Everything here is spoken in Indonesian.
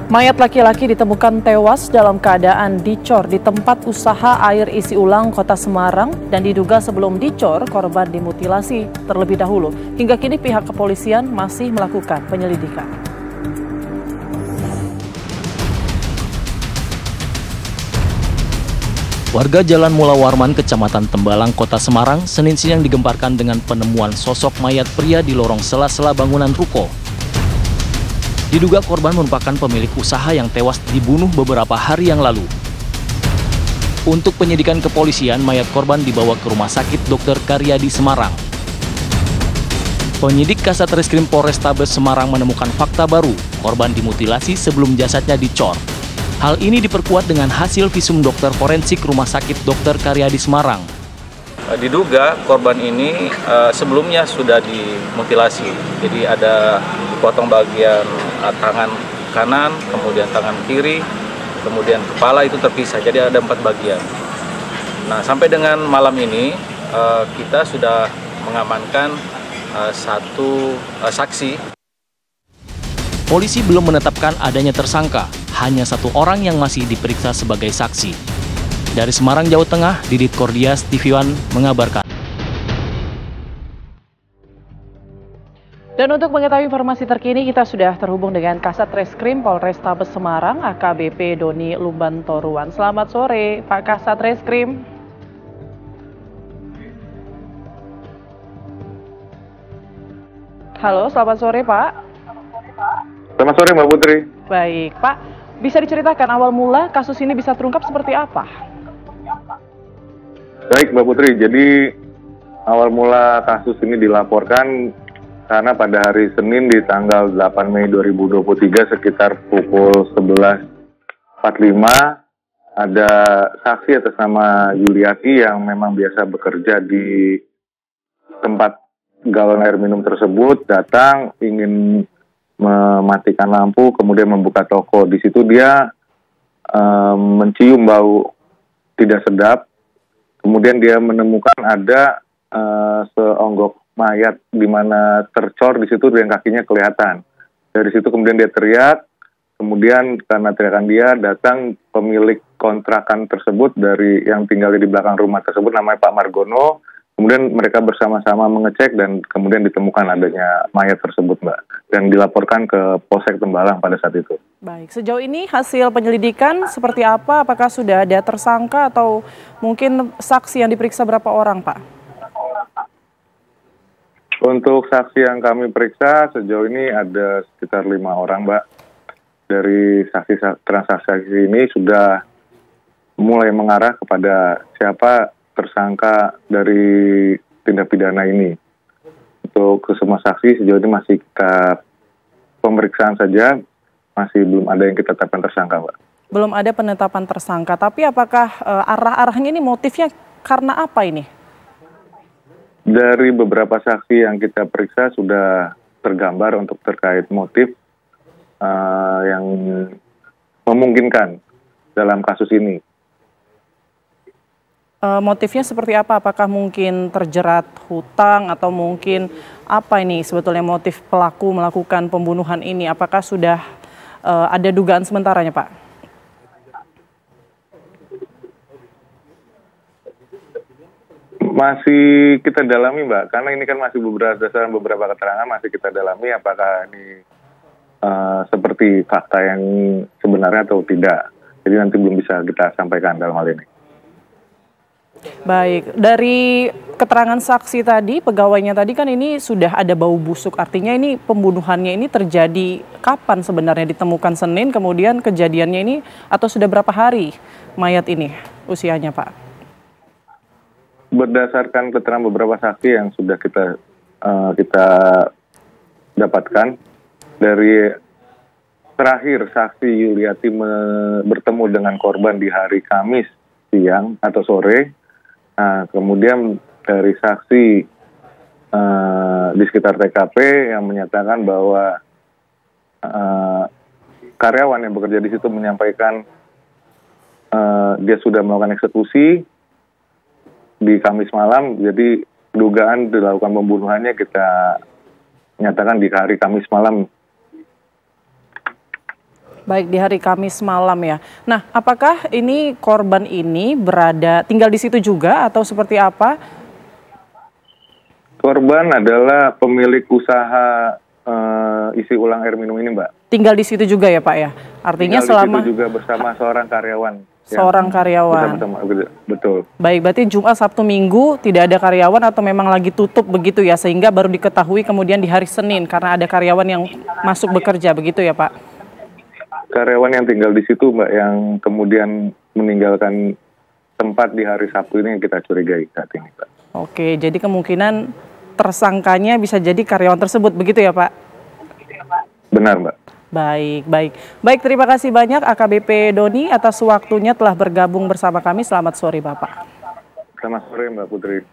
Mayat laki-laki ditemukan tewas dalam keadaan dicor di tempat usaha air isi ulang Kota Semarang dan diduga sebelum dicor korban dimutilasi terlebih dahulu. Hingga kini pihak kepolisian masih melakukan penyelidikan. Warga Jalan Mula Warman, Kecamatan Tembalang, Kota Semarang, Senin siang digemparkan dengan penemuan sosok mayat pria di lorong sela-sela bangunan ruko. Diduga korban merupakan pemilik usaha yang tewas dibunuh beberapa hari yang lalu. Untuk penyidikan kepolisian, mayat korban dibawa ke Rumah Sakit Dr. Karyadi Semarang. Penyidik Kasatreskrim Polrestabes Semarang menemukan fakta baru, korban dimutilasi sebelum jasadnya dicor. Hal ini diperkuat dengan hasil visum dokter forensik Rumah Sakit Dr. Karyadi Semarang. Diduga korban ini sebelumnya sudah dimutilasi, jadi ada dipotong bagian tangan kanan, kemudian tangan kiri, kemudian kepala itu terpisah, jadi ada 4 bagian. Nah, sampai dengan malam ini kita sudah mengamankan satu saksi. Polisi belum menetapkan adanya tersangka, hanya 1 orang yang masih diperiksa sebagai saksi. Dari Semarang, Jawa Tengah, Didit Kordias, TV One mengabarkan. Dan untuk mengetahui informasi terkini, kita sudah terhubung dengan Kasatreskrim Polrestabes Semarang, AKBP Doni Lumbantoruan. Selamat sore, Pak Kasatreskrim. Halo, selamat sore, Pak. Selamat sore, Mbak Putri. Baik, Pak. Bisa diceritakan awal mula kasus ini bisa terungkap seperti apa? Baik, Mbak Putri. Jadi awal mula kasus ini dilaporkan karena pada hari Senin di tanggal 8 Mei 2023 sekitar pukul 11.45 ada saksi atas nama Yuliati yang memang biasa bekerja di tempat galon air minum tersebut, datang ingin mematikan lampu, kemudian membuka toko. Di situ dia mencium bau tidak sedap, kemudian dia menemukan ada seonggok mayat di mana tercor di situ dan kakinya kelihatan. Dari situ kemudian dia teriak, kemudian karena teriakan dia datang pemilik kontrakan tersebut dari yang tinggal di belakang rumah tersebut, namanya Pak Margono. Kemudian mereka bersama-sama mengecek dan kemudian ditemukan adanya mayat tersebut, Mbak. Dan dilaporkan ke Polsek Tembalang pada saat itu. Baik, sejauh ini hasil penyelidikan seperti apa? Apakah sudah ada tersangka atau mungkin saksi yang diperiksa berapa orang, Pak? Untuk saksi yang kami periksa sejauh ini ada sekitar 5 orang, Mbak. Dari transaksi ini sudah mulai mengarah kepada siapa tersangka dari tindak pidana ini. Untuk semua saksi sejauh ini masih kita pemeriksaan saja, masih belum ada yang kita tetapkan tersangka, Mbak. Belum ada penetapan tersangka, tapi apakah arah-arahnya ini motifnya karena apa ini? Dari beberapa saksi yang kita periksa sudah tergambar untuk terkait motif yang memungkinkan dalam kasus ini. Motifnya seperti apa? Apakah mungkin terjerat hutang atau mungkin apa ini sebetulnya motif pelaku melakukan pembunuhan ini? Apakah sudah ada dugaan sementaranya, Pak? Masih kita dalami, Mbak, karena ini kan masih berdasarkan beberapa keterangan masih kita dalami apakah ini seperti fakta yang sebenarnya atau tidak. Jadi nanti belum bisa kita sampaikan dalam hal ini. Baik, dari keterangan saksi tadi, pegawainya tadi kan ini sudah ada bau busuk. Artinya ini pembunuhannya ini terjadi kapan sebenarnya, ditemukan Senin, kemudian kejadiannya ini atau sudah berapa hari mayat ini usianya, Pak? Berdasarkan keterangan beberapa saksi yang sudah kita dapatkan, dari terakhir saksi Yuliati bertemu dengan korban di hari Kamis siang atau sore. Nah, kemudian dari saksi di sekitar TKP yang menyatakan bahwa karyawan yang bekerja di situ menyampaikan dia sudah melakukan eksekusi di Kamis malam, jadi dugaan dilakukan pembunuhannya kita nyatakan di hari Kamis malam. Baik, di hari Kamis malam ya. Nah, apakah ini korban ini tinggal di situ juga atau seperti apa? Korban adalah pemilik usaha isi ulang air minum ini, Mbak. Tinggal di situ juga ya Pak ya? Artinya Tinggal selama... di situ juga bersama seorang karyawan. Seorang karyawan. Betul. Baik, berarti Jumat, Sabtu, Minggu tidak ada karyawan atau memang lagi tutup begitu ya, sehingga baru diketahui kemudian di hari Senin karena ada karyawan yang masuk bekerja begitu ya Pak? Karyawan yang tinggal di situ, Mbak, yang kemudian meninggalkan tempat di hari Sabtu ini yang kita curigai saat ini, Pak. Oke, jadi kemungkinan tersangkanya bisa jadi karyawan tersebut begitu ya Pak? Benar, Mbak. Baik, terima kasih banyak AKBP Doni atas waktunya telah bergabung bersama kami. Selamat sore Bapak. Selamat sore Mbak Putri.